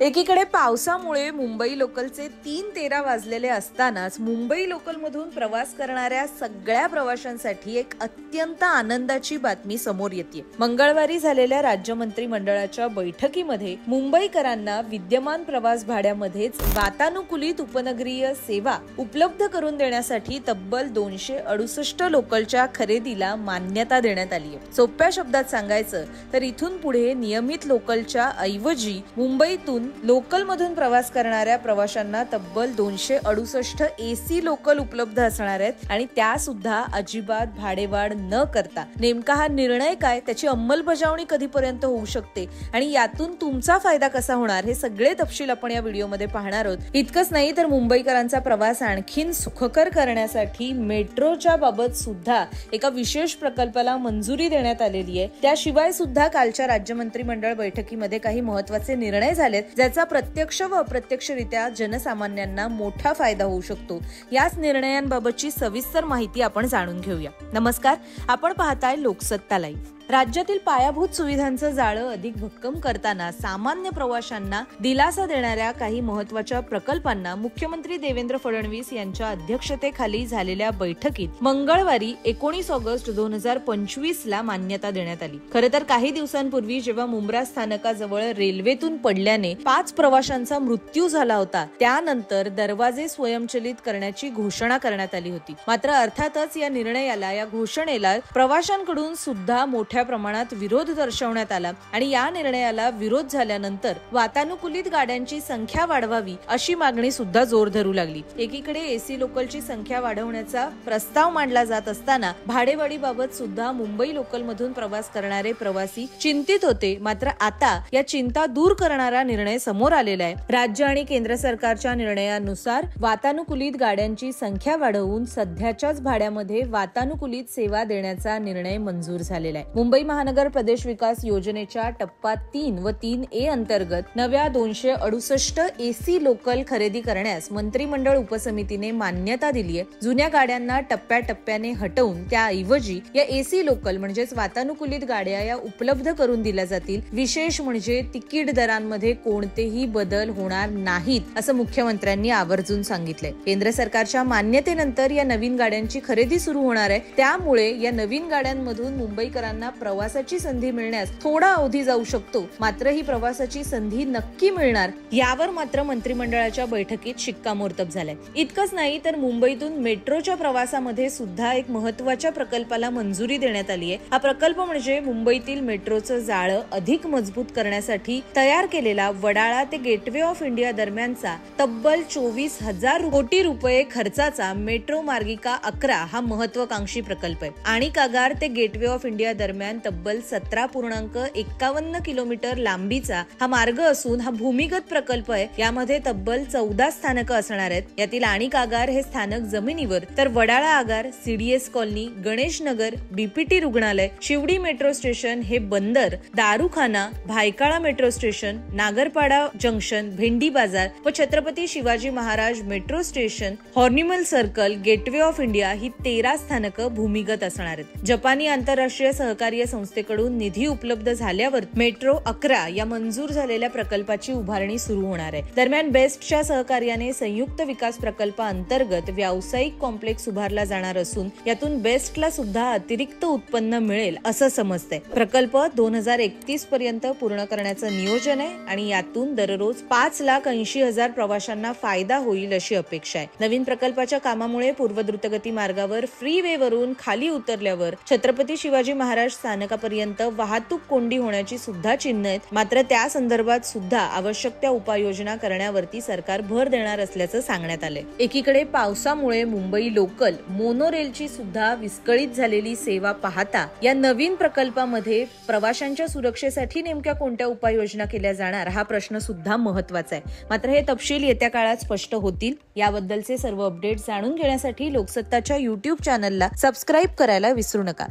एकीकडे पावसामुळे मुंबई लोकलचे 3:13 वाजलेले असतानाच मुंबई लोकलमधून प्रवास करणाऱ्या सगळ्या प्रवाशांसाठी एक अत्यंत आनंदाची बातमी समोर येते। मंगळवारी झालेल्या राज्य मंत्रिमंडळाच्या बैठकीमध्ये मुंबईकरांना विद्यमान प्रवास भाड्यामध्येच वातानुकूलित उपनगरीय सेवा उपलब्ध करून देण्यासाठी तब्बल 268 लोकलच्या खरेदीला मान्यता देण्यात आली आहे। सोप्या शब्दात सांगायचं तर इथून पुढे नियमित लोकलच्या ऐवजी मुंबईतून लोकल मधून प्रवास करणाऱ्या प्रवाशांना तब्बल 268 एसी लोकल उपलब्ध असणार आहेत आणि त्या सुद्धा अजिबात भाडेवाढ न करता। नेमका हा निर्णय काय, त्याची अंमलबजावणी कधीपर्यंत होऊ शकते आणि यातून तुमचा फायदा कसा होणार, हे सगळे तपशील आपण या व्हिडिओमध्ये पाहणार आहोत। इतकंच नाही तर मुंबईकरांचा प्रवास आणखीन सुखकर करण्यासाठी मेट्रोच्या बाबत सुद्धा एका विशेष प्रकल्पाला मंजुरी देण्यात आलेली आहे। त्याशिवाय सुद्धा कालच्या राज्य मंत्रिमंडळ बैठकीमध्ये काही महत्त्वाचे निर्णय झालेत, ज्याचा प्रत्यक्ष व अप्रत्यक्षरित्या जनसामान्यांना मोठा फायदा होऊ शकतो। याच निर्णयांबाबतची सविस्तर माहिती आपण जाणून घेऊया। नमस्कार, आपण पाहताय लोकसत्ता लाईव्ह। राज्यातील पायाभूत सुविधांचं जाळं अधिक भक्कम करताना सामान्य प्रवाशांना दिलासा देणाऱ्या काही महत्त्वाच्या प्रकल्पांना मुख्यमंत्री देवेंद्र फडणवीस यांच्या अध्यक्षतेखाली झालेल्या बैठकीत मंगळवारी 19 ऑगस्ट 2025 ला मान्यता देण्यात आली। खरं तर काही दिवसांपूर्वी जेव्हा मुंब्रा स्थानकाजवळ रेल्वेतून पडल्याने 5 प्रवाशांचा मृत्यू झाला होता, त्यानंतर दरवाजे स्वयंचलित करण्याची घोषणा करण्यात आली होती। मात्र अर्थातच या निर्णयाला, या घोषणेला प्रवाशांकडून सुद्धा मोठ्या प्रमाणात विरोध दर्शवण्यात आला आणि या निर्णयाला विरोध झाल्यानंतर वातानुकूलित गाड्यांची संख्या वाढवावी अशी मागणी सुद्धा जोर धरू लागली। एकीकडे एसी लोकलची संख्या वाढवण्याचा प्रस्ताव मांडला जात असताना भाडेवाढीबाबत सुद्धा मुंबई लोकल मधून प्रवास करणारे प्रवासी चिंतित होते। मात्र आता या चिंता दूर करणारा निर्णय समोर आलेला आहे। राज्य आणि केंद्र सरकारच्या निर्णयानुसार वातानुकूलित गाड्यांची संख्या वाढवून सध्याच्याच भाड्यामध्ये वातानुकूलित सेवा देण्याचा निर्णय मंजूर झालेला आहे। मुंबई महानगर प्रदेश विकास योजनेच्या टप्पा 3 व 3A अंतर्गत नव्या 268 एसी लोकल खरेदी करण्यास मंत्रिमंडळ उपसमितीने मान्यता दिली आहे। जुन्या गाड्यांना टप्प्याटप्प्याने हटवून त्याऐवजी या एसी लोकल म्हणजेच वातानुकूलित गाड्या या उपलब्ध करून दिल्या जातील। विशेष म्हणजे तिकीट दरांमध्ये कोणतेही बदल होणार नाहीत असं मुख्यमंत्र्यांनी आवर्जून सांगितलंय। केंद्र सरकारच्या मान्यतेनंतर या नवीन गाड्यांची खरेदी सुरू होणार आहे, त्यामुळे या नवीन गाड्यांमधून मुंबईकरांना प्रवासाची संधी मिळण्यास थोडा अवधी जाऊ शकतो। मात्र ही प्रवासाची संधी नक्की मिळणार, यावर मात्र मंत्रिमंडळाच्या बैठकीत शिक्कामोर्तब झालंय। इतकंच नाही तर मुंबईतून मेट्रोच्या प्रवासामध्ये सुद्धा एक महत्त्वाच्या प्रकल्पाला मंजुरी देण्यात आली आहे। हा प्रकल्प म्हणजे मुंबईतील मेट्रोचं जाळं अधिक मजबूत करण्यासाठी तयार केलेला वडाळा ते गेटवे ऑफ इंडिया दरम्यानचा तब्बल 24,000 कोटी रुपये खर्चाचा मेट्रो मार्गिका 11 हा महत्त्वाकांक्षी प्रकल्प आहे। आणि कागार ते गेटवे ऑफ इंडिया दरम्यान तब्बल 17.51 किलोमीटर लांबीचा हा मार्ग असून हा भूमिगत प्रकल्प आहे। यामध्ये तब्बल 14 स्थानकं असणार आहेत। यातील आणिक आगार हे स्थानक जमिनीवर, तर वडाळा आगार, CDS colony, Ganesh Nagar, BPT रुग्णालय, शिवडी मेट्रो स्टेशन हे बंदर, Darukhana, Byculla metro station, Nagpada junction, Bhendi Bazaar व Chhatrapati Shivaji Maharaj metro station, Horniman circle, gateway of India ही 13 स्थानकं भूमिगत असणार आहेत। जपानी आंतरराष्ट्रीय सहकारी संस्थेकडून निधी उपलब्ध झाल्यावर मेट्रो 11 या मंजूर झालेल्या प्रकल्पाची उभारणी सुरू होणार आहे। दरम्यान बेस्टच्या सहकार्याने संयुक्त विकास प्रकल्पाअंतर्गत व्यावसायिक कॉम्प्लेक्स उभारला जाणार असून यातून बेस्टला सुद्धा अतिरिक्त उत्पन्न मिळेल असं समजतंय। प्रकल्प 2031 पर्यंत पूर्ण करण्याचं नियोजन आहे आणि यातून दररोज 5,80,000 प्रवाशांना फायदा होईल अशी अपेक्षा आहे। नवीन प्रकल्पाच्या कामामुळे पूर्व द्रुतगती मार्गावर फ्रीवे वरून खाली उतरल्यावर छत्रपती शिवाजी महाराज स्थानकापर्यंत वाहतूक कोंडी होण्याची सुद्धा चिन्ह आहेत। मात्र त्या संदर्भात सुद्धा आवश्यक त्या उपाययोजना करण्यावरती सरकार भर देणार असल्याचं सांगण्यात आलंय। एकीकडे पावसामुळे मुंबई लोकल मोनोरेलची सुद्धा विस्कळीत झालेली सेवा पाहता या नवीन प्रकल्पामध्ये प्रवाशांच्या सुरक्षेसाठी नेमक्या कोणत्या उपाययोजना केल्या जाणार हा प्रश्न सुद्धा महत्त्वाचा आहे। मात्र हे तपशील येत्या काळात स्पष्ट होतील। याबद्दलचे सर्व अपडेट्स जाणून घेण्यासाठी लोकसत्ताच्या YouTube चॅनलला सबस्क्राईब करायला विसरू नका।